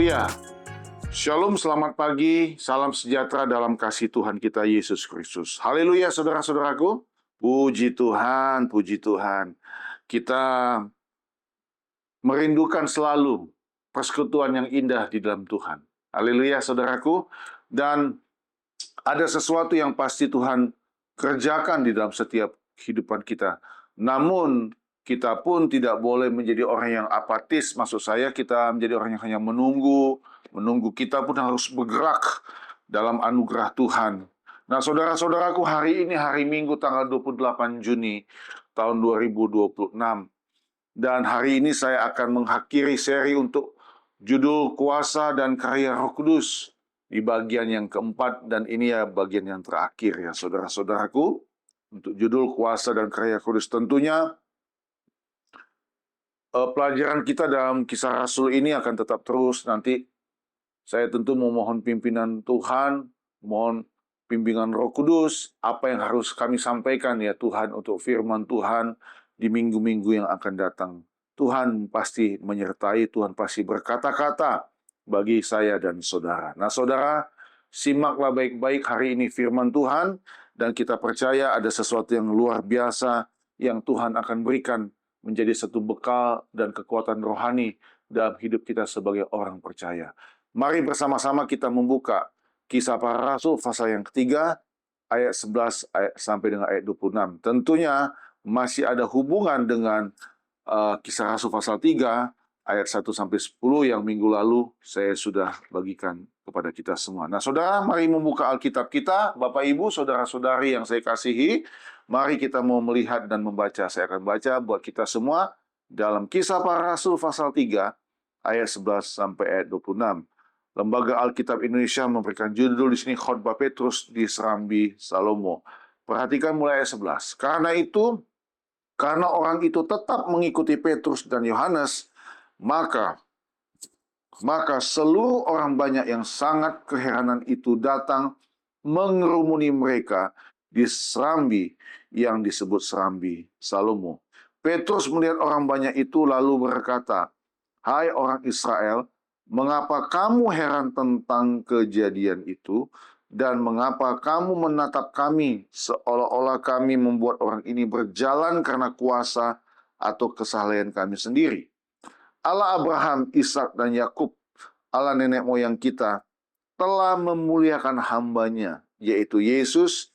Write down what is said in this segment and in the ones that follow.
Haleluya. Shalom, selamat pagi, salam sejahtera dalam kasih Tuhan kita Yesus Kristus. Haleluya, saudara-saudaraku. Puji Tuhan, puji Tuhan. Kita merindukan selalu persekutuan yang indah di dalam Tuhan. Haleluya, saudaraku. Dan ada sesuatu yang pasti Tuhan kerjakan di dalam setiap kehidupan kita. Namun, kita pun tidak boleh menjadi orang yang apatis. Maksud saya, kita menjadi orang yang hanya menunggu. Kita pun harus bergerak dalam anugerah Tuhan. Nah, saudara-saudaraku, hari ini hari Minggu tanggal 28 Juni tahun 2026. Dan hari ini saya akan mengakhiri seri untuk judul Kuasa dan Karya Roh Kudus di bagian yang keempat, dan ini ya bagian yang terakhir ya saudara-saudaraku. Untuk judul Kuasa dan Karya Roh Kudus, tentunya pelajaran kita dalam Kisah Rasul ini akan tetap terus. Nanti saya tentu memohon pimpinan Tuhan, mohon bimbingan Roh Kudus, apa yang harus kami sampaikan ya Tuhan untuk firman Tuhan di minggu-minggu yang akan datang. Tuhan pasti menyertai, Tuhan pasti berkata-kata bagi saya dan saudara. Nah saudara, simaklah baik-baik hari ini firman Tuhan, dan kita percaya ada sesuatu yang luar biasa yang Tuhan akan berikan menjadi satu bekal dan kekuatan rohani dalam hidup kita sebagai orang percaya. Mari bersama-sama kita membuka Kisah Para Rasul pasal yang ketiga, ayat 11 sampai dengan ayat 26. Tentunya masih ada hubungan dengan Kisah Rasul pasal 3, ayat 1 sampai 10 yang minggu lalu saya sudah bagikan kepada kita semua. Nah saudara, mari membuka Alkitab kita. Bapak Ibu, saudara-saudari yang saya kasihi, mari kita mau melihat dan membaca. Saya akan baca buat kita semua dalam Kisah Para Rasul pasal 3, ayat 11 sampai ayat 26. Lembaga Alkitab Indonesia memberikan judul di sini Khotbah Petrus di Serambi Salomo. Perhatikan mulai ayat 11. Karena orang itu tetap mengikuti Petrus dan Yohanes, maka seluruh orang banyak yang sangat keheranan itu datang mengerumuni mereka di Serambi yang disebut Serambi Salomo. Petrus melihat orang banyak itu lalu berkata, "Hai orang Israel, mengapa kamu heran tentang kejadian itu? Dan mengapa kamu menatap kami seolah-olah kami membuat orang ini berjalan karena kuasa atau kesalehan kami sendiri? Allah Abraham, Ishak, dan Yakub, Allah nenek moyang kita, telah memuliakan hambanya, yaitu Yesus,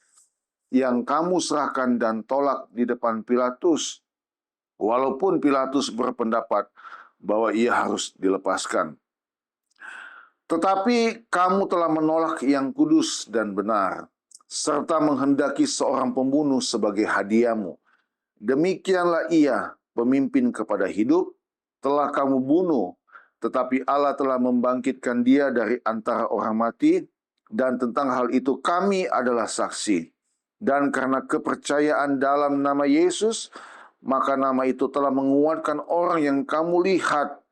yang kamu serahkan dan tolak di depan Pilatus, walaupun Pilatus berpendapat bahwa ia harus dilepaskan. Tetapi kamu telah menolak yang kudus dan benar, serta menghendaki seorang pembunuh sebagai hadiahmu. Demikianlah ia, pemimpin kepada hidup, telah kamu bunuh, tetapi Allah telah membangkitkan dia dari antara orang mati, dan tentang hal itu kami adalah saksi. Dan karena kepercayaan dalam nama Yesus, maka nama itu telah menguatkan orang yang kamu lihat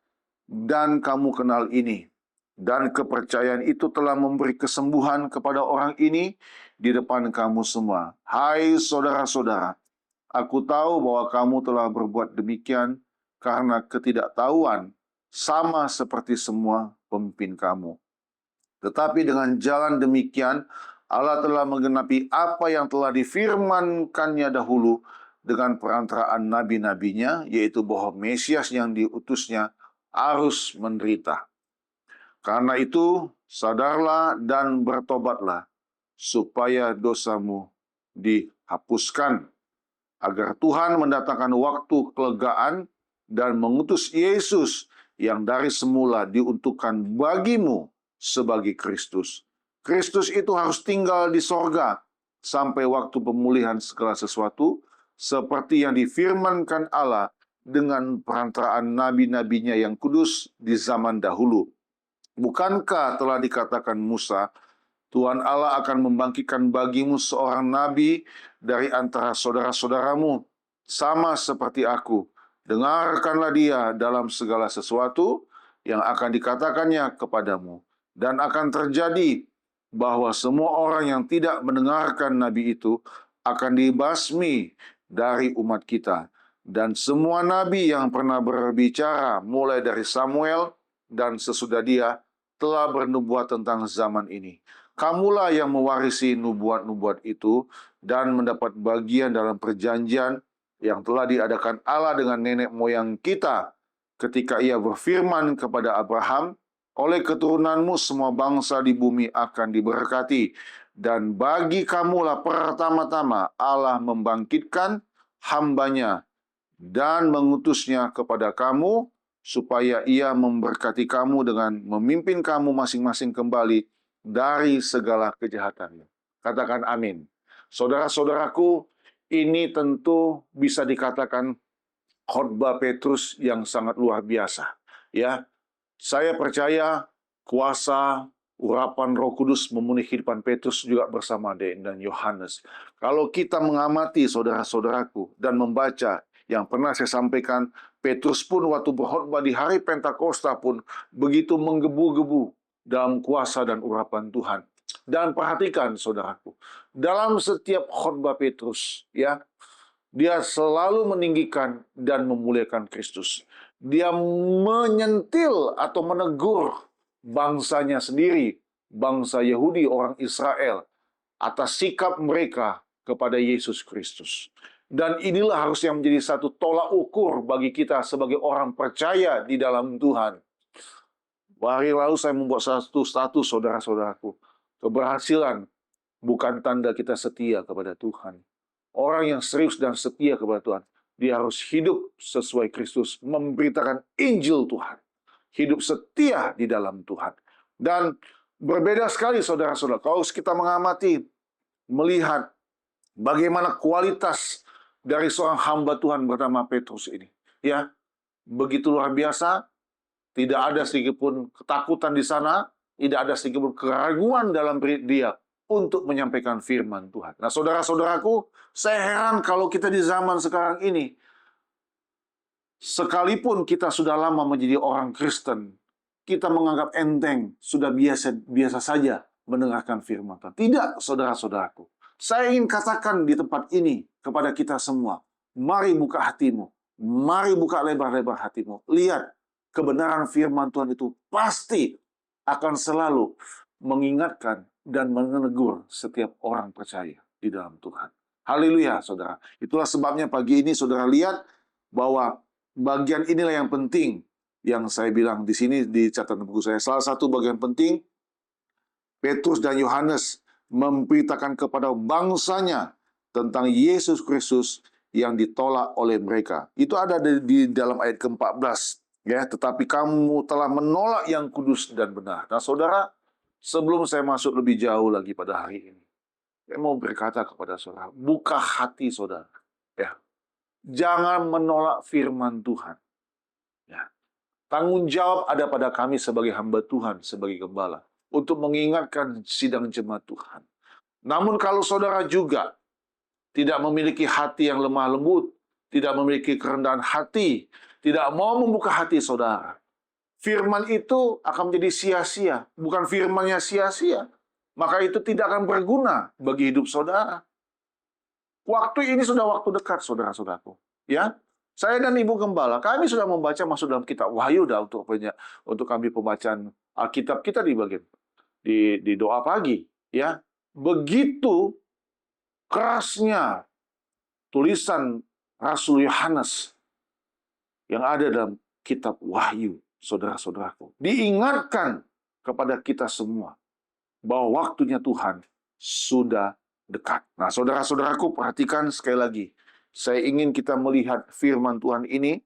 dan kamu kenal ini. Dan kepercayaan itu telah memberi kesembuhan kepada orang ini di depan kamu semua. Hai saudara-saudara, aku tahu bahwa kamu telah berbuat demikian karena ketidaktahuan, sama seperti semua pemimpin kamu. Tetapi dengan jalan demikian, Allah telah menggenapi apa yang telah difirmankannya dahulu dengan perantaraan nabi-nabinya, yaitu bahwa Mesias yang diutusnya harus menderita. Karena itu, sadarlah dan bertobatlah, supaya dosamu dihapuskan, agar Tuhan mendatangkan waktu kelegaan dan mengutus Yesus yang dari semula diuntukkan bagimu sebagai Kristus. Kristus itu harus tinggal di sorga sampai waktu pemulihan segala sesuatu, seperti yang difirmankan Allah dengan perantaraan nabi-nabinya yang kudus di zaman dahulu. Bukankah telah dikatakan Musa, Tuhan Allah akan membangkitkan bagimu seorang nabi dari antara saudara-saudaramu, sama seperti aku. Dengarkanlah dia dalam segala sesuatu yang akan dikatakannya kepadamu. Dan akan terjadi bahwa semua orang yang tidak mendengarkan nabi itu akan dibasmi dari umat kita. Dan semua nabi yang pernah berbicara mulai dari Samuel dan sesudah dia telah bernubuat tentang zaman ini. Kamulah yang mewarisi nubuat-nubuat itu dan mendapat bagian dalam perjanjian yang telah diadakan Allah dengan nenek moyang kita ketika ia berfirman kepada Abraham, oleh keturunanmu semua bangsa di bumi akan diberkati. Dan bagi kamulah pertama-tama Allah membangkitkan hambanya dan mengutusnya kepada kamu, supaya ia memberkati kamu dengan memimpin kamu masing-masing kembali dari segala kejahatannya. Katakan amin. Saudara-saudaraku, ini tentu bisa dikatakan khotbah Petrus yang sangat luar biasa. Ya, saya percaya kuasa urapan Roh Kudus memenuhi kehidupan Petrus juga bersama dan Yohanes. Kalau kita mengamati saudara-saudaraku dan membaca yang pernah saya sampaikan, Petrus pun waktu berkhotbah di hari Pentakosta pun begitu menggebu-gebu dalam kuasa dan urapan Tuhan. Dan perhatikan saudaraku, dalam setiap khotbah Petrus, ya, dia selalu meninggikan dan memuliakan Kristus. Dia menyentil atau menegur bangsanya sendiri, bangsa Yahudi, orang Israel, atas sikap mereka kepada Yesus Kristus. Dan inilah harus yang menjadi satu tolak ukur bagi kita sebagai orang percaya di dalam Tuhan. Hari lalu saya membuat satu status, saudara-saudaraku. Keberhasilan bukan tanda kita setia kepada Tuhan. Orang yang serius dan setia kepada Tuhan, dia harus hidup sesuai Kristus, memberitakan Injil Tuhan. Hidup setia di dalam Tuhan. Dan berbeda sekali saudara-saudara, kalau kita mengamati, melihat bagaimana kualitas dari seorang hamba Tuhan bernama Petrus ini. Ya, begitu luar biasa, tidak ada sedikitpun ketakutan di sana, tidak ada sedikitpun keraguan dalam dia untuk menyampaikan firman Tuhan. Nah, saudara-saudaraku, saya heran kalau kita di zaman sekarang ini, sekalipun kita sudah lama menjadi orang Kristen, kita menganggap enteng, sudah biasa saja mendengarkan firman Tuhan. Tidak, saudara-saudaraku. Saya ingin katakan di tempat ini kepada kita semua, mari buka hatimu, mari buka lebar-lebar hatimu. Lihat, kebenaran firman Tuhan itu pasti akan selalu mengingatkan dan menegur setiap orang percaya di dalam Tuhan. Haleluya, saudara. Itulah sebabnya pagi ini saudara lihat bahwa bagian inilah yang penting yang saya bilang di sini di catatan buku saya. Salah satu bagian penting, Petrus dan Yohanes memberitakan kepada bangsanya tentang Yesus Kristus yang ditolak oleh mereka. Itu ada di dalam ayat ke-14. Ya, tetapi kamu telah menolak yang kudus dan benar. Nah, saudara, sebelum saya masuk lebih jauh lagi pada hari ini, saya mau berkata kepada saudara, buka hati saudara. Ya, jangan menolak firman Tuhan. Ya, tanggung jawab ada pada kami sebagai hamba Tuhan, sebagai gembala, untuk mengingatkan sidang jemaat Tuhan. Namun kalau saudara juga tidak memiliki hati yang lemah lembut, tidak memiliki kerendahan hati, tidak mau membuka hati saudara, firman itu akan menjadi sia-sia. Bukan firmannya sia-sia, maka itu tidak akan berguna bagi hidup saudara. Waktu ini sudah waktu dekat, saudara-saudaraku. Ya, saya dan Ibu Gembala, kami sudah membaca masuk dalam kitab Wahyu untuk kami pembacaan Alkitab kita di bagian di doa pagi. Ya, begitu kerasnya tulisan Rasul Yohanes yang ada dalam kitab Wahyu, saudara-saudaraku. Diingatkan kepada kita semua bahwa waktunya Tuhan sudah dekat. Nah, saudara-saudaraku, perhatikan sekali lagi. Saya ingin kita melihat firman Tuhan ini,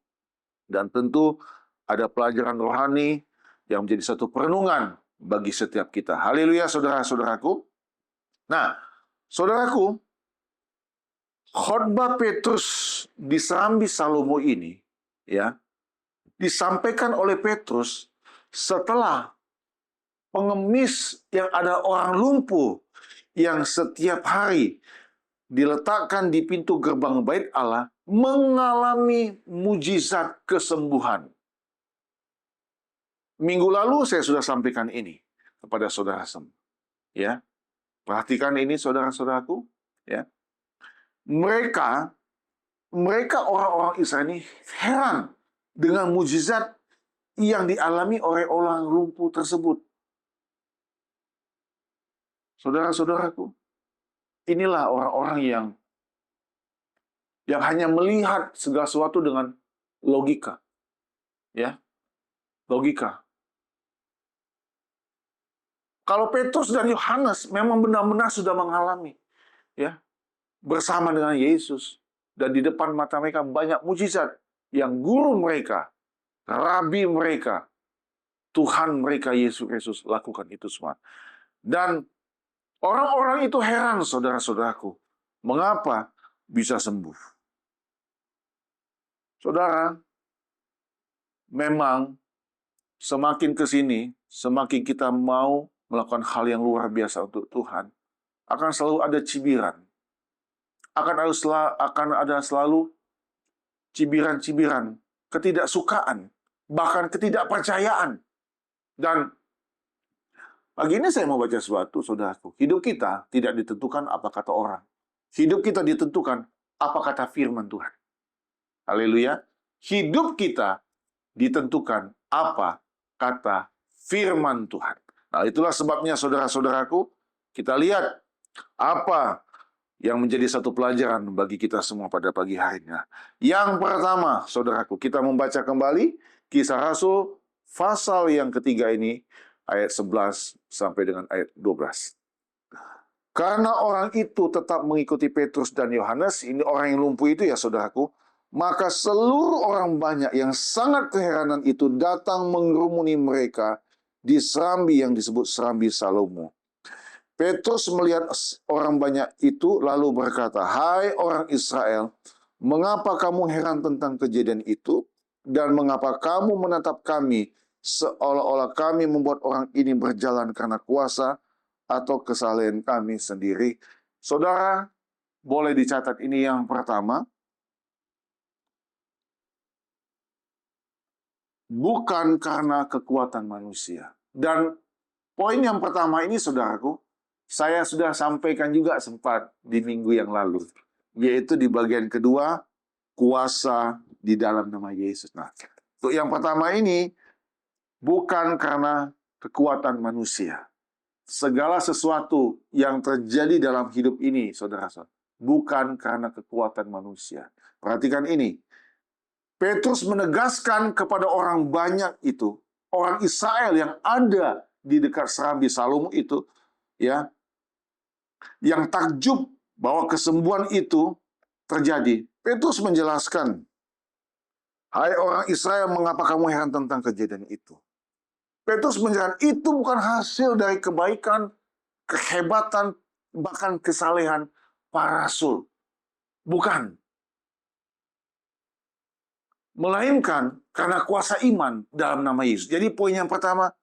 dan tentu ada pelajaran rohani yang menjadi satu perenungan bagi setiap kita. Haleluya, saudara-saudaraku. Nah, saudaraku, khotbah Petrus di Serambi Salomo ini, ya, disampaikan oleh Petrus setelah pengemis yang ada orang lumpuh yang setiap hari diletakkan di pintu gerbang bait Allah mengalami mujizat kesembuhan. Minggu lalu saya sudah sampaikan ini kepada saudara semua. Ya, perhatikan ini saudara-saudaraku. Ya, mereka orang-orang Israel ini heran dengan mujizat yang dialami oleh orang lumpuh tersebut. Saudara-saudaraku, inilah orang-orang yang hanya melihat segala sesuatu dengan logika, ya, logika. Kalau Petrus dan Yohanes memang benar-benar sudah mengalami, ya, bersama dengan Yesus, dan di depan mata mereka banyak mujizat yang guru mereka, rabi mereka, Tuhan mereka Yesus Kristus lakukan itu semua. Dan orang-orang itu heran, saudara-saudaraku, mengapa bisa sembuh. Saudara, memang semakin ke sini, semakin kita mau melakukan hal yang luar biasa untuk Tuhan, akan selalu ada cibiran. Akan ada selalu cibiran-cibiran, ketidaksukaan, bahkan ketidakpercayaan. Dan pagi ini saya mau baca sesuatu, saudaraku. Hidup kita tidak ditentukan apa kata orang. Hidup kita ditentukan apa kata firman Tuhan. Haleluya. Hidup kita ditentukan apa kata firman Tuhan. Nah, itulah sebabnya saudara-saudaraku, kita lihat apa yang menjadi satu pelajaran bagi kita semua pada pagi harinya. Yang pertama, saudaraku, kita membaca kembali Kisah Rasul pasal yang ketiga ini, ayat 11 sampai dengan ayat 12. Karena orang itu tetap mengikuti Petrus dan Yohanes, ini orang yang lumpuh itu ya saudaraku, maka seluruh orang banyak yang sangat keheranan itu datang mengerumuni mereka di serambi yang disebut serambi Salomo. Petrus melihat orang banyak itu lalu berkata, "Hai orang Israel, mengapa kamu heran tentang kejadian itu? Dan mengapa kamu menatap kami seolah-olah kami membuat orang ini berjalan karena kuasa atau kesalahan kami sendiri?" Saudara, boleh dicatat ini yang pertama. Bukan karena kekuatan manusia. Dan poin yang pertama ini, saudaraku, saya sudah sampaikan juga sempat di minggu yang lalu, yaitu di bagian kedua, kuasa di dalam nama Yesus. Nah, untuk yang pertama ini, bukan karena kekuatan manusia. Segala sesuatu yang terjadi dalam hidup ini, saudara-saudara, bukan karena kekuatan manusia. Perhatikan ini. Petrus menegaskan kepada orang banyak itu, orang Israel yang ada di dekat serambi Salomo itu, ya, yang takjub bahwa kesembuhan itu terjadi. Petrus menjelaskan, "Hai orang Israel, mengapa kamu heran tentang kejadian itu?" Petrus menjelaskan, itu bukan hasil dari kebaikan, kehebatan, bahkan kesalehan para rasul. Bukan. Melainkan karena kuasa iman dalam nama Yesus. Jadi poin yang pertama,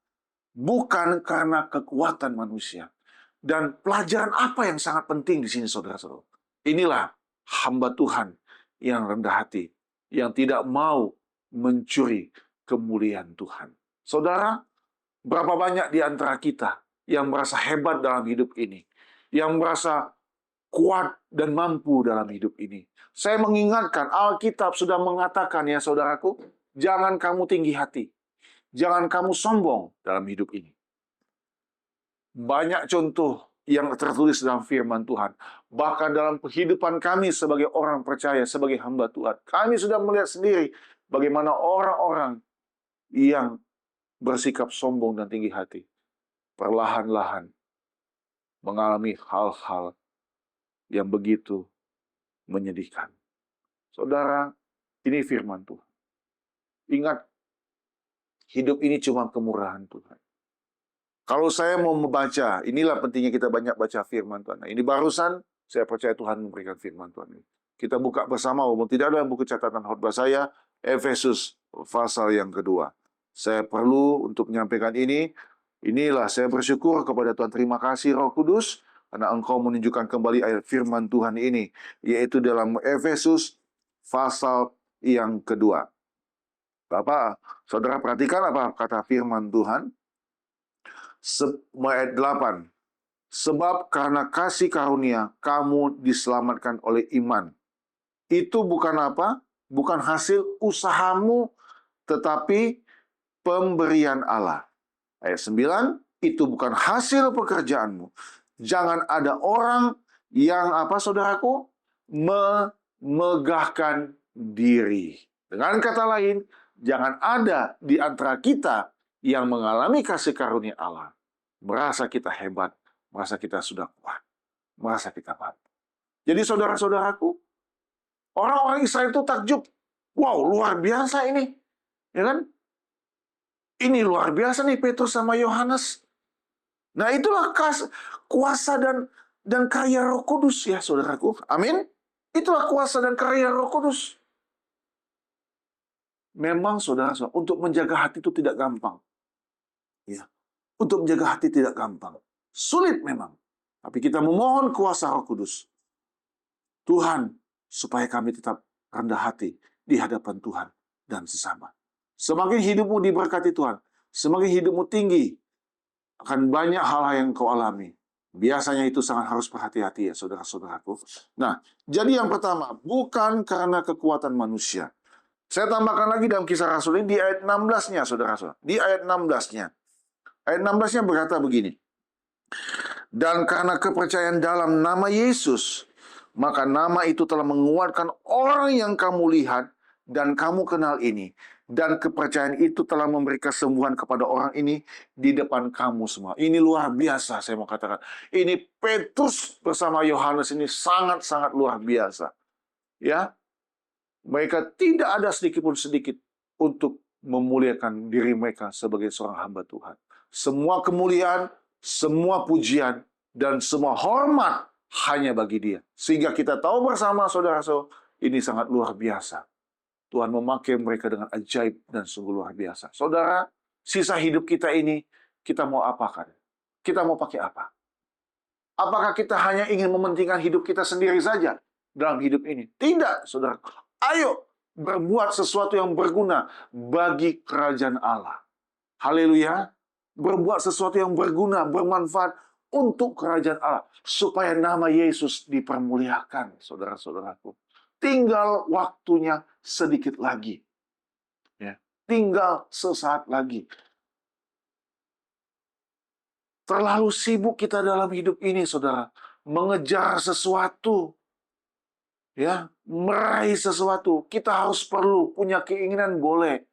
bukan karena kekuatan manusia. Dan pelajaran apa yang sangat penting di sini, saudara-saudara? Inilah hamba Tuhan yang rendah hati, yang tidak mau mencuri kemuliaan Tuhan. Saudara, berapa banyak di antara kita yang merasa hebat dalam hidup ini, yang merasa kuat dan mampu dalam hidup ini. Saya mengingatkan, Alkitab sudah mengatakan ya saudaraku, jangan kamu tinggi hati. Jangan kamu sombong dalam hidup ini. Banyak contoh yang tertulis dalam firman Tuhan. Bahkan dalam kehidupan kami sebagai orang percaya, sebagai hamba Tuhan. Kami sudah melihat sendiri bagaimana orang-orang yang bersikap sombong dan tinggi hati perlahan-lahan mengalami hal-hal yang begitu menyedihkan. Saudara, ini firman Tuhan. Ingat, hidup ini cuma kemurahan Tuhan. Kalau saya mau membaca, inilah pentingnya kita banyak baca firman Tuhan. Nah, ini barusan saya percaya Tuhan memberikan firman Tuhan ini. Kita buka bersama, walaupun tidak ada buku catatan khotbah saya, Efesus pasal yang kedua. Saya perlu untuk menyampaikan ini. Inilah saya bersyukur kepada Tuhan. Terima kasih Roh Kudus, karena Engkau menunjukkan kembali ayat firman Tuhan ini, yaitu dalam Efesus pasal yang kedua. Bapak, saudara perhatikan apa kata firman Tuhan? Ayat 8. Sebab karena kasih karunia kamu diselamatkan oleh iman. Itu bukan apa? Bukan hasil usahamu, tetapi pemberian Allah. Ayat 9. Itu bukan hasil pekerjaanmu. Jangan ada orang yang apa saudaraku? Memegahkan diri. Dengan kata lain, jangan ada di antara kita yang mengalami kasih karunia Allah, merasa kita hebat, merasa kita sudah kuat, merasa kita mampu. Jadi saudara-saudaraku, orang-orang Israel itu takjub. Wow, luar biasa ini. Ya kan? Ini luar biasa nih Petrus sama Yohanes. Nah, itulah kuasa dan karya Roh Kudus ya, saudaraku. Amin. Itulah kuasa dan karya Roh Kudus. Memang saudara, untuk menjaga hati itu tidak gampang. Ya. Untuk menjaga hati tidak gampang. Sulit memang. Tapi kita memohon kuasa Roh Kudus. Tuhan, supaya kami tetap rendah hati di hadapan Tuhan dan sesama. Semakin hidupmu diberkati Tuhan, semakin hidupmu tinggi, akan banyak hal yang kau alami. Biasanya itu sangat harus berhati-hati ya, saudara-saudaraku. Nah, jadi yang pertama, bukan karena kekuatan manusia. Saya tambahkan lagi dalam Kisah Rasul ini di ayat 16-nya, saudara-saudara. Di ayat 16-nya. Ayat 16-nya berkata begini. Dan karena kepercayaan dalam nama Yesus, maka nama itu telah menguatkan orang yang kamu lihat dan kamu kenal ini. Dan kepercayaan itu telah memberi kesembuhan kepada orang ini di depan kamu semua. Ini luar biasa, saya mau katakan. Ini Petrus bersama Yohanes ini sangat-sangat luar biasa. Ya, mereka tidak ada sedikit pun sedikit untuk memuliakan diri mereka sebagai seorang hamba Tuhan. Semua kemuliaan, semua pujian, dan semua hormat hanya bagi Dia. Sehingga kita tahu bersama, saudara-saudara, ini sangat luar biasa. Tuhan memakai mereka dengan ajaib dan sungguh luar biasa. Saudara, sisa hidup kita ini, kita mau apakan? Kita mau pakai apa? Apakah kita hanya ingin mementingkan hidup kita sendiri saja dalam hidup ini? Tidak, saudara. Ayo berbuat sesuatu yang berguna bagi kerajaan Allah. Haleluya. Berbuat sesuatu yang berguna, bermanfaat untuk kerajaan Allah. Supaya nama Yesus dipermuliakan, saudara-saudaraku. Tinggal waktunya sedikit lagi. Ya, tinggal sesaat lagi. Terlalu sibuk kita dalam hidup ini, saudara. Mengejar sesuatu. Ya, meraih sesuatu. Kita harus perlu punya keinginan, boleh.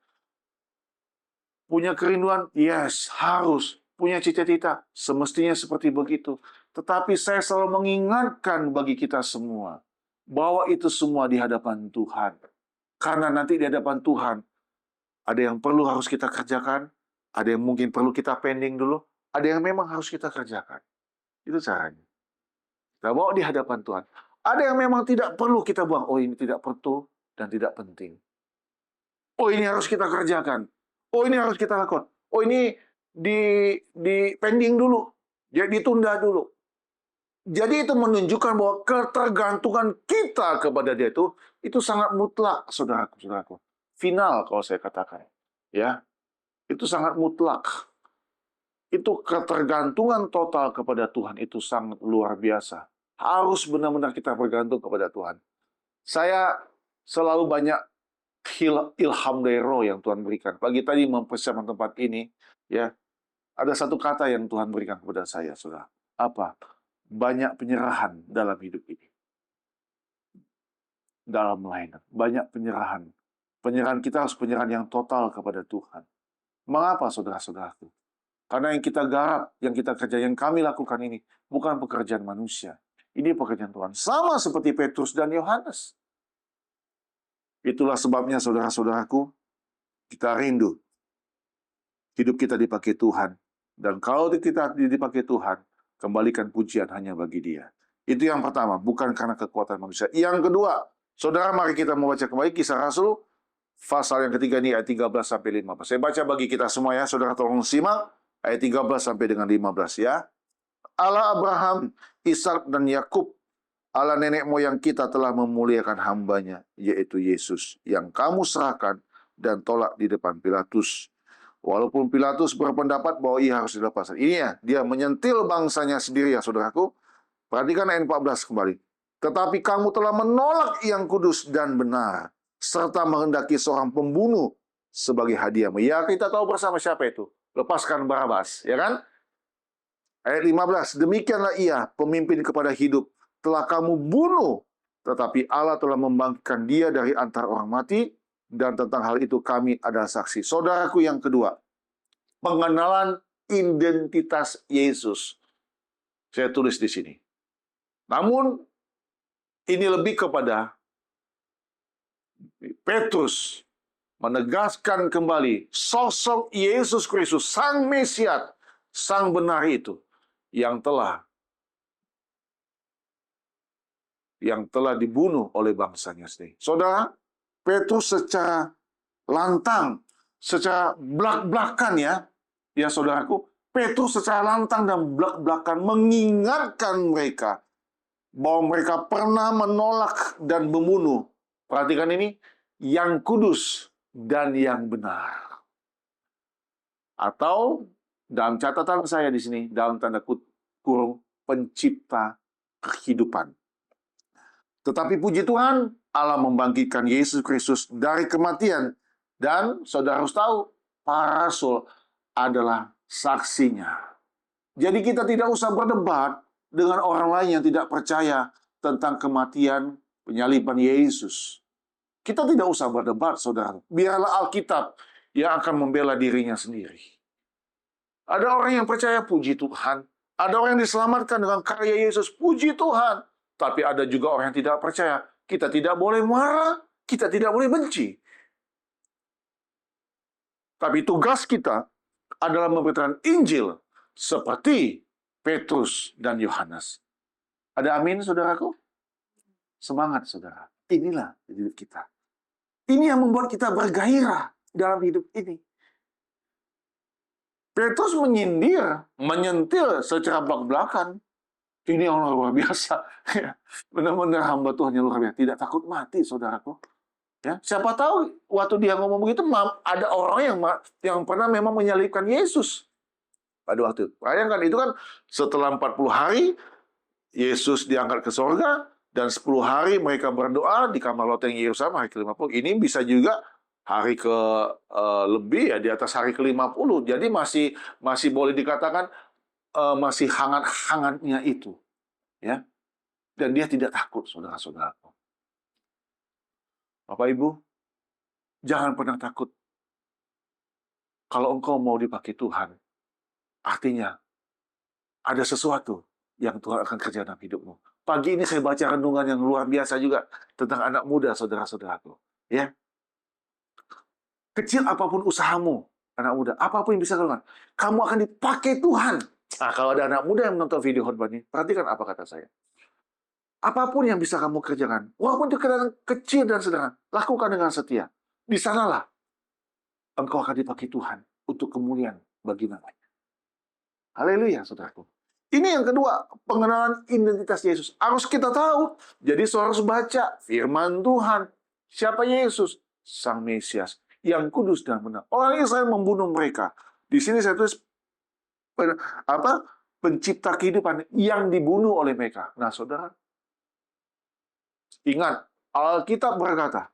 Punya kerinduan, yes, harus. Punya cita-cita, semestinya seperti begitu. Tetapi saya selalu mengingatkan bagi kita semua, bahwa itu semua di hadapan Tuhan. Karena nanti di hadapan Tuhan, ada yang perlu harus kita kerjakan, ada yang mungkin perlu kita pending dulu, ada yang memang harus kita kerjakan. Itu caranya. Kita bawa di hadapan Tuhan. Ada yang memang tidak perlu kita buang. Oh, ini tidak perlu dan tidak penting. Oh, ini harus kita kerjakan. Oh, ini harus kita lakukan. Oh, ini di pending dulu. Jadi ditunda dulu. Jadi itu menunjukkan bahwa ketergantungan kita kepada Dia itu sangat mutlak, saudaraku. Final kalau saya katakan. Ya. Itu sangat mutlak. Itu ketergantungan total kepada Tuhan itu sangat luar biasa. Harus benar-benar kita bergantung kepada Tuhan. Saya selalu banyak ilham dari Roh yang Tuhan berikan. Pagi tadi mempersiapkan tempat ini, ya, ada satu kata yang Tuhan berikan kepada saya, saudara. Apa? Banyak penyerahan dalam hidup ini. Dalam melayani. Banyak penyerahan. Penyerahan kita harus penyerahan yang total kepada Tuhan. Mengapa, saudara-saudaraku? Karena yang kita garap, yang kita kerja, yang kami lakukan ini, bukan pekerjaan manusia. Ini pekerjaan Tuhan. Sama seperti Petrus dan Yohanes. Itulah sebabnya, saudara-saudaraku, kita rindu. Hidup kita dipakai Tuhan. Dan kalau kita dipakai Tuhan, kembalikan pujian hanya bagi Dia. Itu yang pertama, bukan karena kekuatan manusia. Yang kedua, saudara, mari kita membaca kembali Kisah Rasul, pasal yang ketiga ini, ayat 13-15. Saya baca bagi kita semua ya, saudara tolong simak, ayat 13 sampai dengan 15 ya. Allah Abraham, Ishak dan Yakub, Allah nenek moyang kita telah memuliakan hambanya, yaitu Yesus, yang kamu serahkan dan tolak di depan Pilatus. Walaupun Pilatus berpendapat bahwa ia harus dilepaskan. Ini ya, dia menyentil bangsanya sendiri ya, saudaraku. Perhatikan ayat 14 kembali. Tetapi kamu telah menolak yang kudus dan benar, serta menghendaki seorang pembunuh sebagai hadiahmu. Ya, kita tahu bersama siapa itu. Lepaskan Barabas, ya kan? Ayat 15, demikianlah ia, pemimpin kepada hidup, telah kamu bunuh, tetapi Allah telah membangkitkan dia dari antara orang mati, dan tentang hal itu kami adalah saksi. Saudaraku yang kedua, pengenalan identitas Yesus. Saya tulis di sini. Namun, ini lebih kepada Petrus menegaskan kembali sosok Yesus Kristus, Sang Mesias, Sang benar itu, yang telah dibunuh oleh bangsanya sendiri. Saudara, Petrus secara lantang, secara belak-belakan ya saudaraku, Petrus secara lantang dan belak-belakan mengingatkan mereka bahwa mereka pernah menolak dan membunuh. Perhatikan ini, yang kudus dan yang benar. Atau dalam catatan saya di sini, dalam tanda kurung, pencipta kehidupan. Tetapi puji Tuhan, Allah membangkitkan Yesus Kristus dari kematian. Dan saudara harus tahu, para rasul adalah saksinya. Jadi kita tidak usah berdebat dengan orang lain yang tidak percaya tentang kematian penyaliban Yesus. Kita tidak usah berdebat, saudara. Biarlah Alkitab yang akan membela dirinya sendiri. Ada orang yang percaya, puji Tuhan. Ada orang yang diselamatkan dengan karya Yesus, puji Tuhan. Tapi ada juga orang yang tidak percaya. Kita tidak boleh marah, kita tidak boleh benci. Tapi tugas kita adalah memberitakan Injil seperti Petrus dan Yohanes. Ada amin, saudaraku? Semangat, saudara. Inilah hidup kita. Ini yang membuat kita bergairah dalam hidup ini. Petrus menyindir, menyentil secara belak-belakan. Ini orang luar biasa. Benar-benar hamba Tuhan yang luar biasa. Tidak takut mati, saudaraku. Ya, siapa tahu waktu dia ngomong begitu, ada orang yang pernah memang menyalibkan Yesus. Pada waktu itu. Bayangkan, itu kan setelah 40 hari, Yesus diangkat ke sorga, dan 10 hari mereka berdoa di kamar loteng Yerusalem, hari ke-50. Ini bisa juga hari lebih ya, di atas hari ke-50. Jadi masih boleh dikatakan masih hangat-hangatnya itu, ya. Dan dia tidak takut, saudara-saudaraku. Bapak Ibu, jangan pernah takut. Kalau engkau mau dipakai Tuhan, artinya ada sesuatu yang Tuhan akan kerja dalam hidupmu. Pagi ini saya baca renungan yang luar biasa juga tentang anak muda, saudara-saudaraku. Ya, kecil apapun usahamu, anak muda, apapun yang bisa kamu lakukan, kamu akan dipakai Tuhan. Nah, kalau ada anak muda yang menonton video khotbah ini, perhatikan apa kata saya. Apapun yang bisa kamu kerjakan, walaupun itu kecil dan sederhana, lakukan dengan setia. Di sanalah engkau akan dipakai Tuhan untuk kemuliaan bagi namanya. Haleluya, saudaraku. Ini yang kedua, pengenalan identitas Yesus. Harus kita tahu. Jadi saudara harus baca firman Tuhan. Siapa Yesus? Sang Mesias, yang kudus dan benar. Orang Israel membunuh mereka. Di sini saya tulis pencipta kehidupan yang dibunuh oleh mereka. Nah, saudara, ingat, Alkitab berkata,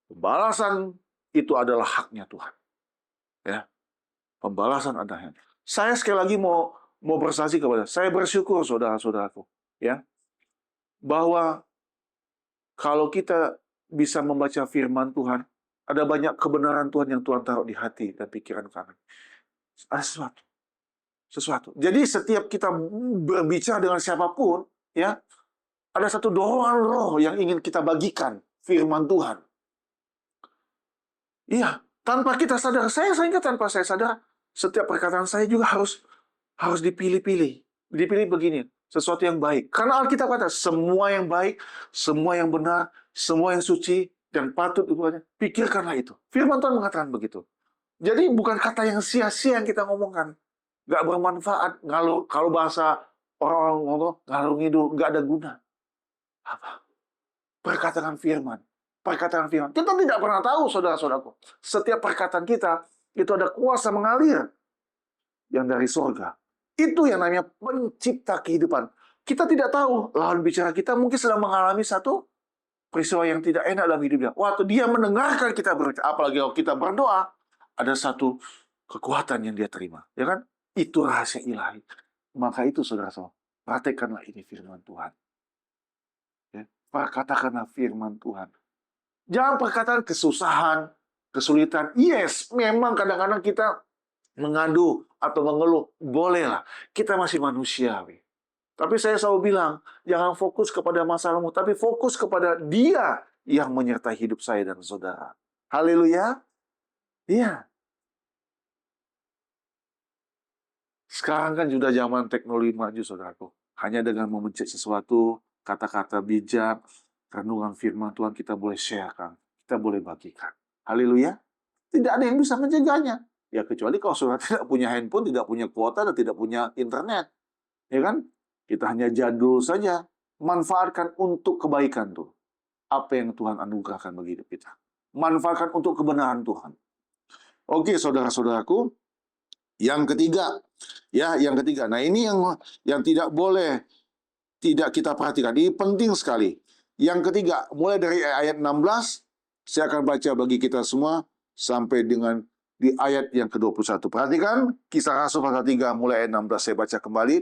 pembalasan itu adalah haknya Tuhan. Ya, pembalasan adalah haknya. Saya sekali lagi mau bersaksi kepada, saya bersyukur saudara-saudaraku, ya, bahwa kalau kita bisa membaca firman Tuhan, ada banyak kebenaran Tuhan yang Tuhan taruh di hati dan pikiran kami. Ada sesuatu. Jadi setiap kita berbicara dengan siapapun, ya, ada satu dorongan roh yang ingin kita bagikan firman Tuhan. Iya, tanpa kita sadar, saya ingat tanpa saya sadar, setiap perkataan saya juga harus dipilih-pilih. Dipilih begini, sesuatu yang baik. Karena Alkitab kata, semua yang baik, semua yang benar, semua yang suci, dan patut pikirkanlah itu. Firman Tuhan mengatakan begitu. Jadi bukan kata yang sia-sia yang kita ngomongkan. Nggak bermanfaat. Kalau bahasa orang-orang ngomong, ngalur ngidul, nggak ada guna. Apa? Perkataan firman. Perkataan firman. Kita tidak pernah tahu, saudara-saudaraku. Setiap perkataan kita, itu ada kuasa mengalir yang dari surga. Itu yang namanya pencipta kehidupan. Kita tidak tahu, lawan bicara kita mungkin sedang mengalami satu peristiwa yang tidak enak dalam hidupnya. Waktu dia mendengarkan kita berbicara, apalagi kalau kita berdoa, ada satu kekuatan yang dia terima. Ya kan? Itu rahasia ilahi. Maka itu saudara-saudara, praktekkanlah ini firman Tuhan. Ya, katakanlah firman Tuhan. Jangan perkataan kesusahan, kesulitan. Yes, memang kadang-kadang kita mengadu atau mengeluh. Bolehlah, kita masih manusiawi. Tapi saya selalu bilang, jangan fokus kepada masalahmu, tapi fokus kepada Dia yang menyertai hidup saya dan saudara. Haleluya. Iya. Sekarang kan sudah zaman teknologi maju, saudaraku. Hanya dengan memencet sesuatu, kata-kata bijak, renungan firman Tuhan kita boleh sharekan, kita boleh bagikan. Haleluya. Tidak ada yang bisa mencegahnya. Ya kecuali kalau saudara tidak punya handphone, tidak punya kuota, dan tidak punya internet. Ya kan? Kita hanya jadul saja. Manfaatkan untuk kebaikan tuh. Apa yang Tuhan anugerahkan bagi hidup kita. Manfaatkan untuk kebenaran Tuhan. Oke, saudara-saudaraku. Yang ketiga, Nah, ini yang tidak boleh tidak kita perhatikan. Ini penting sekali. Yang ketiga, mulai dari ayat 16, saya akan baca bagi kita semua sampai dengan di ayat yang ke-21. Perhatikan, Kisah Rasul pasal 3 mulai ayat 16 saya baca kembali.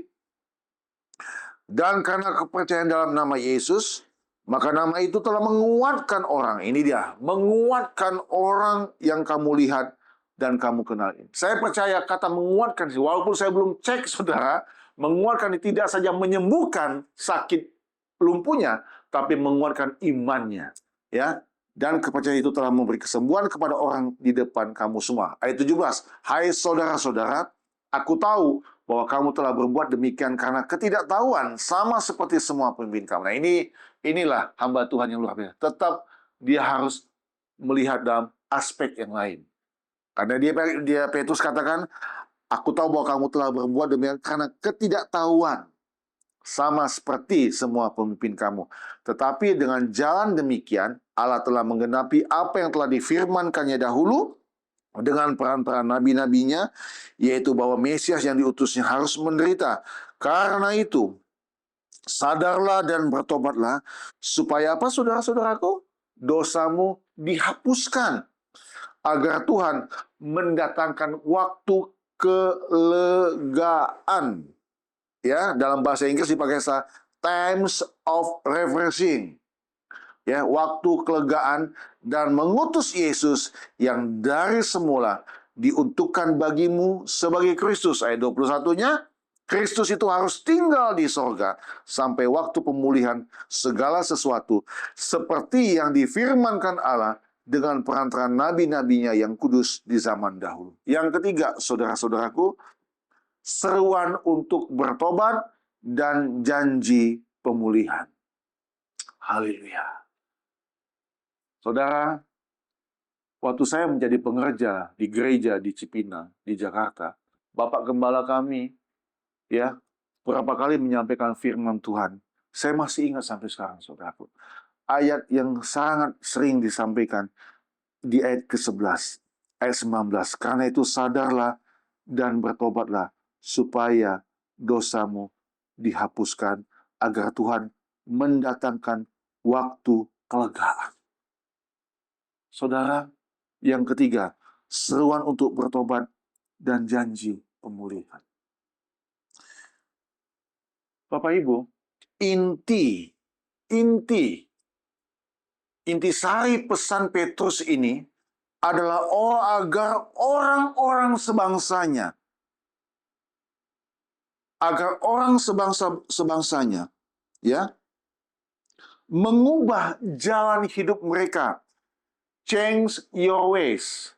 Dan karena kepercayaan dalam nama Yesus, maka nama itu telah menguatkan orang. Ini dia, menguatkan orang yang kamu lihat dan kamu kenal. Saya percaya kata menguatkan, walaupun saya belum cek, saudara, menguatkan tidak saja menyembuhkan sakit lumpuhnya, tapi menguatkan imannya. Ya, dan kepercayaan itu telah memberi kesembuhan kepada orang di depan kamu semua. Ayat 17, hai saudara-saudara, aku tahu bahwa kamu telah berbuat demikian karena ketidaktahuan, sama seperti semua pemimpin kamu. Nah, inilah hamba Tuhan yang luar biasa. Tetap dia harus melihat dalam aspek yang lain. Karena dia Petrus katakan, aku tahu bahwa kamu telah berbuat demikian karena ketidaktahuan, sama seperti semua pemimpin kamu. Tetapi dengan jalan demikian, Allah telah menggenapi apa yang telah difirmankannya dahulu dengan peran-peran nabi-nabinya, yaitu bahwa Mesias yang diutusnya harus menderita. Karena itu, sadarlah dan bertobatlah, supaya apa, saudara-saudaraku? Dosamu dihapuskan, agar Tuhan mendatangkan waktu kelegaan. Ya, dalam bahasa Inggris dipakai times of refreshing. Ya, waktu kelegaan, dan mengutus Yesus yang dari semula diuntukkan bagimu sebagai Kristus. Ayat 21-nya, Kristus itu harus tinggal di sorga sampai waktu pemulihan segala sesuatu, seperti yang difirmankan Allah dengan perantaraan nabi-nabinya yang kudus di zaman dahulu. Yang ketiga, saudara-saudaraku, seruan untuk bertobat dan janji pemulihan. Haleluya. Saudara, waktu saya menjadi pengerja di gereja di Cipinang, di Jakarta, Bapak Gembala kami, ya, berapa kali menyampaikan firman Tuhan. Saya masih ingat sampai sekarang, saudaraku. Ayat yang sangat sering disampaikan di ayat ke-11, ayat 19. Karena itu sadarlah dan bertobatlah, supaya dosamu dihapuskan, agar Tuhan mendatangkan waktu kelegaan. Saudara, yang ketiga, seruan untuk bertobat dan janji pemulihan. Bapak Ibu, intisari pesan Petrus ini adalah agar orang-orang sebangsanya, sebangsanya, ya, mengubah jalan hidup mereka. Change your ways,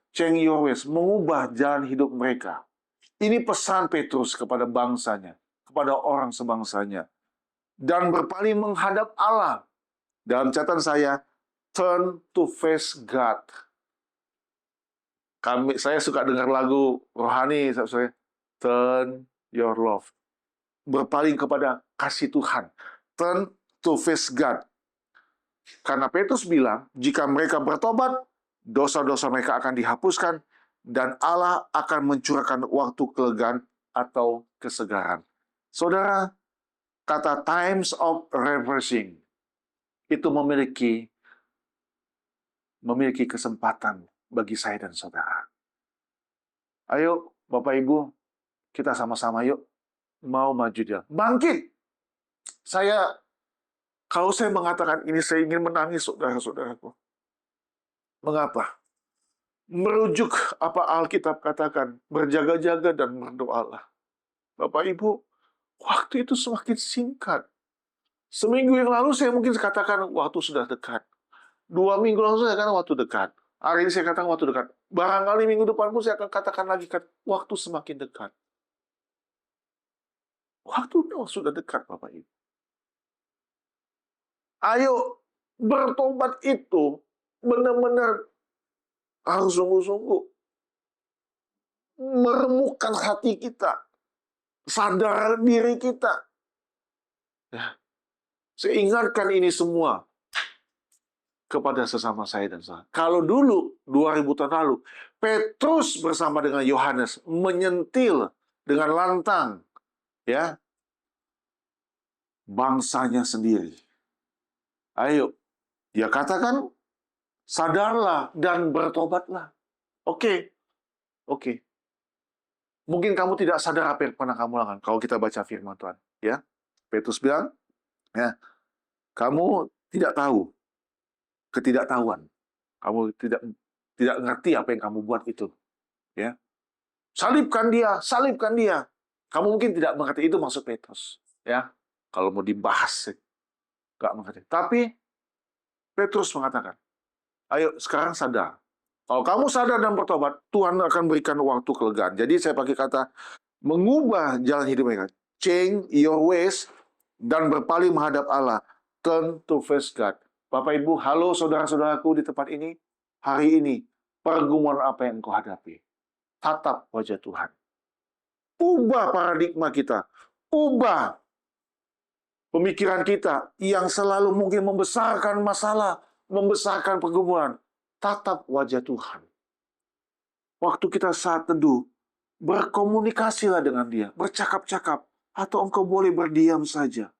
mengubah jalan hidup mereka. Ini pesan Petrus kepada bangsanya, kepada orang sebangsanya, dan berpaling menghadap Allah. Dalam catatan saya, turn to face God. Saya suka dengar lagu rohani, saya, turn your love. Berpaling kepada kasih Tuhan. Turn to face God. Karena Petrus bilang, jika mereka bertobat, dosa-dosa mereka akan dihapuskan, dan Allah akan mencurahkan waktu kelegaan atau kesegaran. Saudara, kata times of refreshing itu memiliki kesempatan bagi saya dan saudara. Ayo, Bapak Ibu, kita sama-sama yuk mau maju jalan. Bangkit. Kalau saya mengatakan ini, saya ingin menangis, saudara-saudaraku. Mengapa? Merujuk apa Alkitab katakan, berjaga-jaga dan berdoalah. Bapak Ibu, waktu itu semakin singkat. Seminggu yang lalu saya mungkin katakan waktu sudah dekat. 2 minggu lalu saya katakan waktu dekat. Hari ini saya katakan waktu dekat. Barangkali minggu depan pun saya akan katakan lagi, waktu semakin dekat. Waktu sudah dekat, Bapak Ibu. Ayo, bertobat itu benar-benar harus sungguh-sungguh meremukkan hati kita, sadar diri kita. Ya. Saya ingatkan ini semua kepada sesama saya dan saya. Kalau dulu, 2000 tahun lalu, Petrus bersama dengan Yohanes menyentil dengan lantang, ya, bangsanya sendiri. Ayo, dia katakan, sadarlah dan bertobatlah. Oke. Mungkin kamu tidak sadar apa yang pernah kamu lakukan kalau kita baca firman Tuhan. Ya, Petrus bilang, ya, kamu tidak tahu, ketidaktahuan. Kamu tidak ngerti apa yang kamu buat itu. Ya, salibkan dia. Kamu mungkin tidak mengerti, itu maksud Petrus. Ya, kalau mau dibahas, nggak mengerti. Tapi Petrus mengatakan, ayo sekarang sadar. Kalau kamu sadar dan bertobat, Tuhan akan berikan waktu kelegaan. Jadi saya pakai kata mengubah jalan hidup mereka. Change your ways dan berpaling menghadap Allah. Turn to face God. Bapak Ibu, halo saudara-saudaraku di tempat ini. Hari ini, pergumulan apa yang engkau hadapi? Tatap wajah Tuhan. Ubah paradigma kita. Ubah pemikiran kita yang selalu mungkin membesarkan masalah, membesarkan pergumulan. Tatap wajah Tuhan. Waktu kita saat teduh, berkomunikasilah dengan Dia, bercakap-cakap, atau engkau boleh berdiam saja.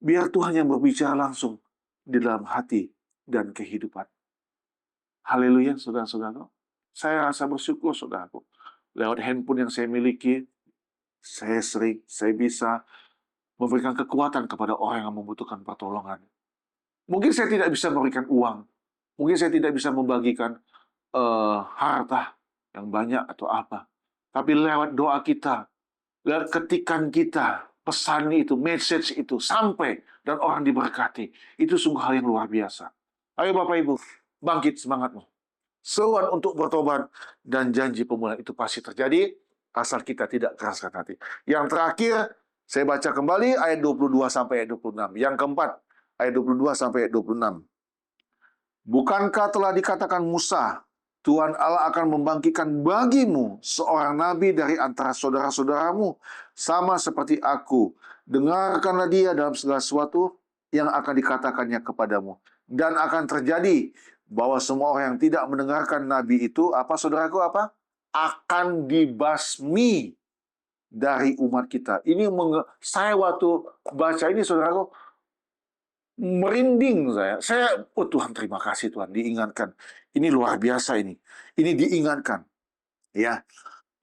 Biar Tuhan yang berbicara langsung di dalam hati dan kehidupan. Haleluya, saudara-saudara. Saya rasa bersyukur, saudaraku. Lewat handphone yang saya miliki, saya bisa memberikan kekuatan kepada orang yang membutuhkan pertolongan. Mungkin saya tidak bisa memberikan uang. Mungkin saya tidak bisa membagikan harta yang banyak atau apa. Tapi lewat doa kita, lewat ketikan kita, pesan itu, message itu sampai dan orang diberkati. Itu sungguh hal yang luar biasa. Ayo Bapak Ibu, bangkit semangatmu. Seruan untuk bertobat dan janji pemulihan itu pasti terjadi asal kita tidak keraskan hati. Yang terakhir, saya baca kembali ayat 22 sampai ayat 26. Yang keempat, ayat 22 sampai ayat 26. Bukankah telah dikatakan Musa, Tuhan Allah akan membangkitkan bagimu seorang nabi dari antara saudara-saudaramu, sama seperti aku. Dengarkanlah dia dalam segala sesuatu yang akan dikatakannya kepadamu. Dan akan terjadi bahwa semua orang yang tidak mendengarkan nabi itu, apa saudaraku, apa? Akan dibasmi dari umat kita. Ini saya waktu baca ini, saudaraku, merinding saya. Tuhan, terima kasih Tuhan, diingatkan. Ini luar biasa ini. Ini diingatkan. Ya.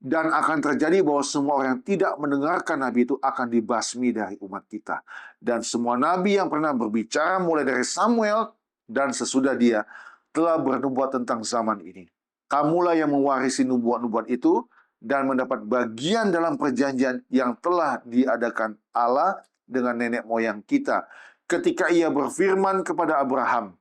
Dan akan terjadi bahwa semua orang yang tidak mendengarkan nabi itu akan dibasmi dari umat kita. Dan semua nabi yang pernah berbicara mulai dari Samuel dan sesudah dia telah bernubuat tentang zaman ini. Kamulah yang mewarisi nubuat-nubuat itu dan mendapat bagian dalam perjanjian yang telah diadakan Allah dengan nenek moyang kita. Ketika ia berfirman kepada Abraham,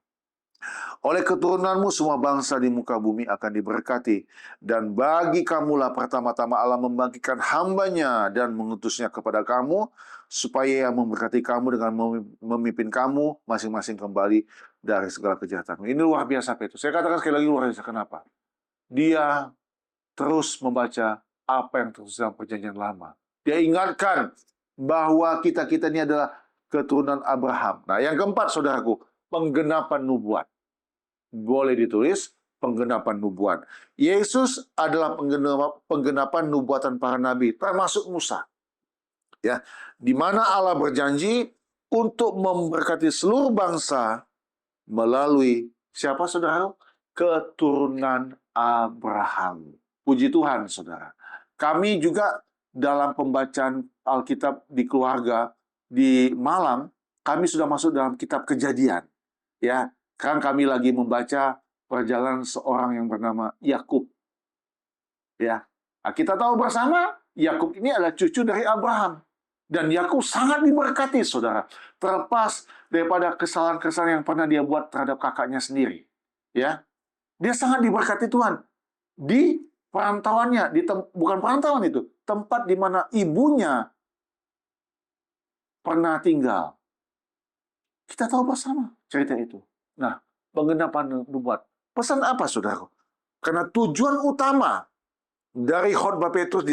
oleh keturunanmu semua bangsa di muka bumi akan diberkati. Dan bagi kamulah pertama-tama Allah membangkitkan hambanya dan mengutusnya kepada kamu, supaya ia memberkati kamu dengan memimpin kamu masing-masing kembali dari segala kejahatan. Ini luar biasa, Petrus. Saya katakan sekali lagi luar biasa. Kenapa? Dia terus membaca apa yang tertulis dalam perjanjian lama. Dia ingatkan bahwa kita-kita ini adalah keturunan Abraham. Nah, yang keempat, saudaraku, penggenapan nubuat. Boleh ditulis penggenapan nubuat. Yesus adalah penggenapan nubuatan para nabi, termasuk Musa. Ya, di mana Allah berjanji untuk memberkati seluruh bangsa melalui siapa, saudara? Keturunan Abraham. Puji Tuhan, saudara. Kami juga dalam pembacaan Alkitab di keluarga di malam, kami sudah masuk dalam kitab Kejadian. Ya, sekarang kami lagi membaca perjalanan seorang yang bernama Yakub. Ya, nah, kita tahu bersama Yakub ini adalah cucu dari Abraham. Dan Yakub sangat diberkati, saudara. Terlepas daripada kesalahan-kesalahan yang pernah dia buat terhadap kakaknya sendiri. Ya, dia sangat diberkati Tuhan. Di perantauannya, bukan perantauan itu, tempat di mana ibunya pernah tinggal. Kita tahu bersama cerita itu. Nah, penggenapan nubuat. Pesan apa, saudara? Karena tujuan utama dari khotbah Petrus di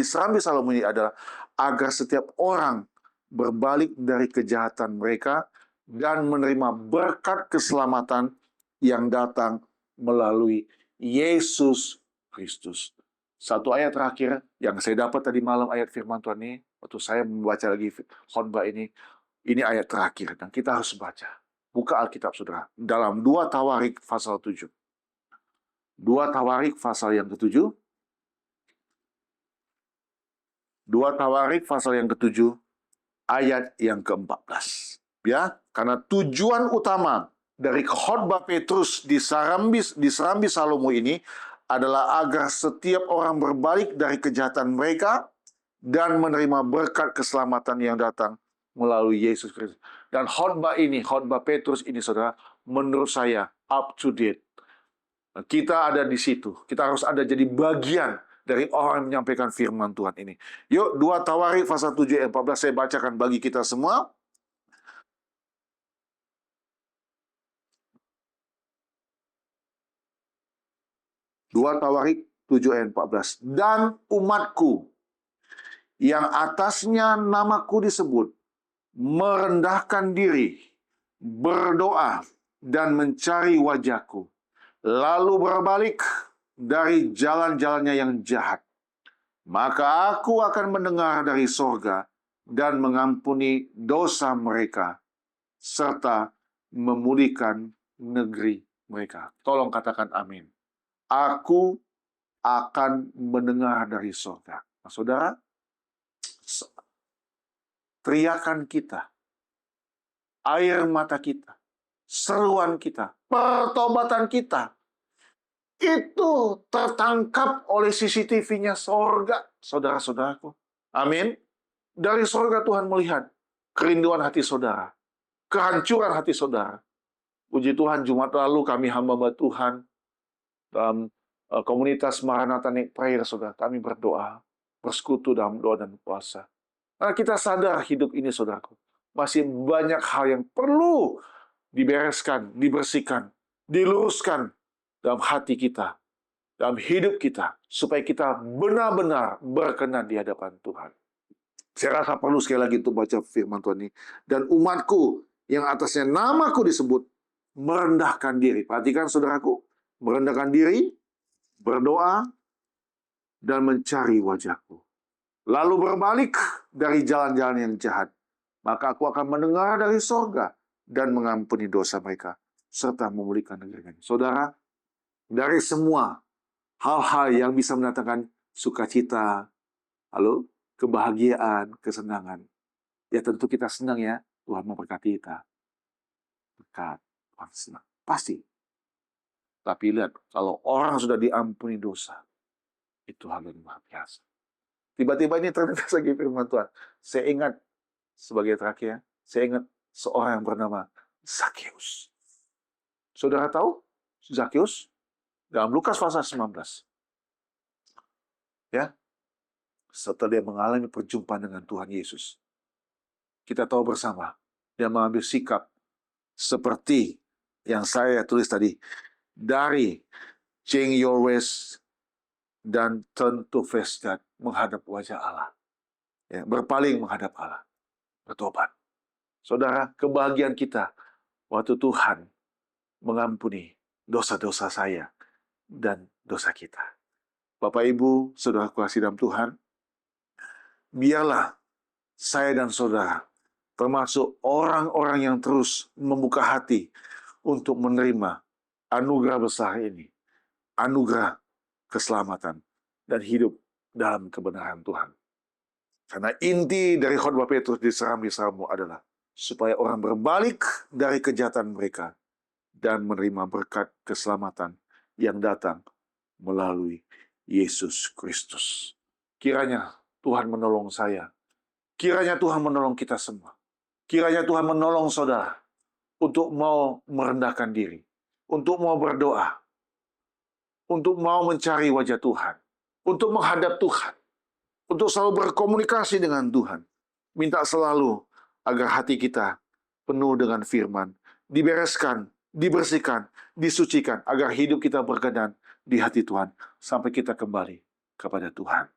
Serambi Salomo ini adalah agar setiap orang berbalik dari kejahatan mereka dan menerima berkat keselamatan yang datang melalui Yesus Kristus. Satu ayat terakhir yang saya dapat tadi malam, ayat firman Tuhan ini, waktu saya membaca lagi khotbah ini ayat terakhir dan kita harus baca. Buka Alkitab, saudara, dalam 2 Tawarik pasal 7. 2 Tawarik pasal yang ke-7. 2 Tawarik pasal yang ke-7 ayat yang ke-14. Ya, karena tujuan utama dari khotbah Petrus di Serambi Salomo ini adalah agar setiap orang berbalik dari kejahatan mereka dan menerima berkat keselamatan yang datang melalui Yesus Kristus. Dan khotbah Petrus ini, saudara, menurut saya up to date. Kita ada di situ. Kita harus ada jadi bagian dari orang yang menyampaikan firman Tuhan ini. Yuk, 2 Tawarik pasal 7 ayat 14 saya bacakan bagi kita semua. Dua Tawarik 7 ayat 14. Dan umatku yang atasnya namaku disebut merendahkan diri, berdoa, dan mencari wajahku, lalu berbalik dari jalan-jalannya yang jahat, maka aku akan mendengar dari sorga dan mengampuni dosa mereka, serta memulihkan negeri mereka. Tolong katakan amin. Aku akan mendengar dari sorga. Nah, saudara, teriakan kita, air mata kita, seruan kita, pertobatan kita, itu tertangkap oleh CCTV-nya sorga, saudara-saudaraku. Amin. Dari sorga Tuhan melihat kerinduan hati saudara, kehancuran hati saudara. Puji Tuhan, Jumat lalu kami hamba Tuhan dalam komunitas Maranatha Night Prayer, saudara, kami berdoa, bersekutu dalam doa dan puasa. Karena kita sadar hidup ini, saudaraku, masih banyak hal yang perlu dibereskan, dibersihkan, diluruskan dalam hati kita, dalam hidup kita, supaya kita benar-benar berkenan di hadapan Tuhan. Saya rasa perlu sekali lagi untuk baca firman Tuhan ini. Dan umatku yang atasnya namaku disebut merendahkan diri. Perhatikan, saudaraku, merendahkan diri, berdoa, dan mencari wajahku, lalu berbalik dari jalan-jalan yang jahat, maka aku akan mendengar dari sorga dan mengampuni dosa mereka, serta memulihkan negeri kami. Saudara, dari semua hal-hal yang bisa mendatangkan sukacita, lalu kebahagiaan, kesenangan, ya tentu kita senang ya, Tuhan memberkati kita. Berkat, Tuhan senang. Pasti. Tapi lihat, kalau orang sudah diampuni dosa, itu hal yang luar biasa. Tiba-tiba ini terlintas lagi firman Tuhan. Saya ingat, sebagai terakhir, saya ingat seorang yang bernama Zakheus. Saudara tahu Zakheus? Dalam Lukas pasal 19. Ya, setelah dia mengalami perjumpaan dengan Tuhan Yesus, kita tahu bersama, dia mengambil sikap seperti yang saya tulis tadi, dari change your ways dan turn to face God, menghadap wajah Allah. Ya, berpaling menghadap Allah, bertobat. Saudara, kebahagiaan kita waktu Tuhan mengampuni dosa-dosa saya dan dosa kita. Bapak, Ibu, saudara kasih dalam Tuhan, biarlah saya dan saudara termasuk orang-orang yang terus membuka hati untuk menerima anugerah besar ini, anugerah keselamatan dan hidup dalam kebenaran Tuhan. Karena inti dari khotbah Petrus di serambi-serammu adalah supaya orang berbalik dari kejahatan mereka dan menerima berkat keselamatan yang datang melalui Yesus Kristus. Kiranya Tuhan menolong saya. Kiranya Tuhan menolong kita semua. Kiranya Tuhan menolong saudara untuk mau merendahkan diri, untuk mau berdoa, untuk mau mencari wajah Tuhan, untuk menghadap Tuhan, untuk selalu berkomunikasi dengan Tuhan. Minta selalu agar hati kita penuh dengan firman, dibereskan, dibersihkan, disucikan, agar hidup kita berkenan di hati Tuhan, sampai kita kembali kepada Tuhan.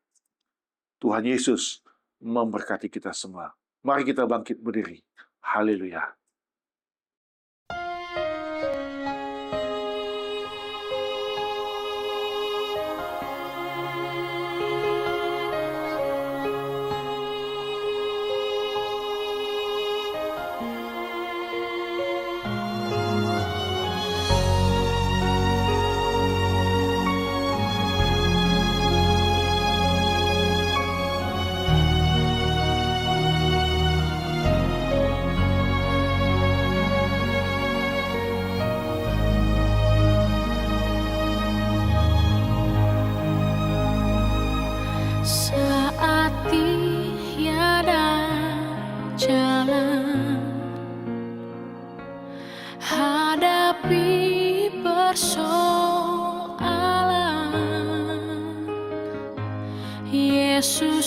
Tuhan Yesus memberkati kita semua. Mari kita bangkit berdiri. Haleluya. Saat tiada jalan, hadapi persoalan, Yesus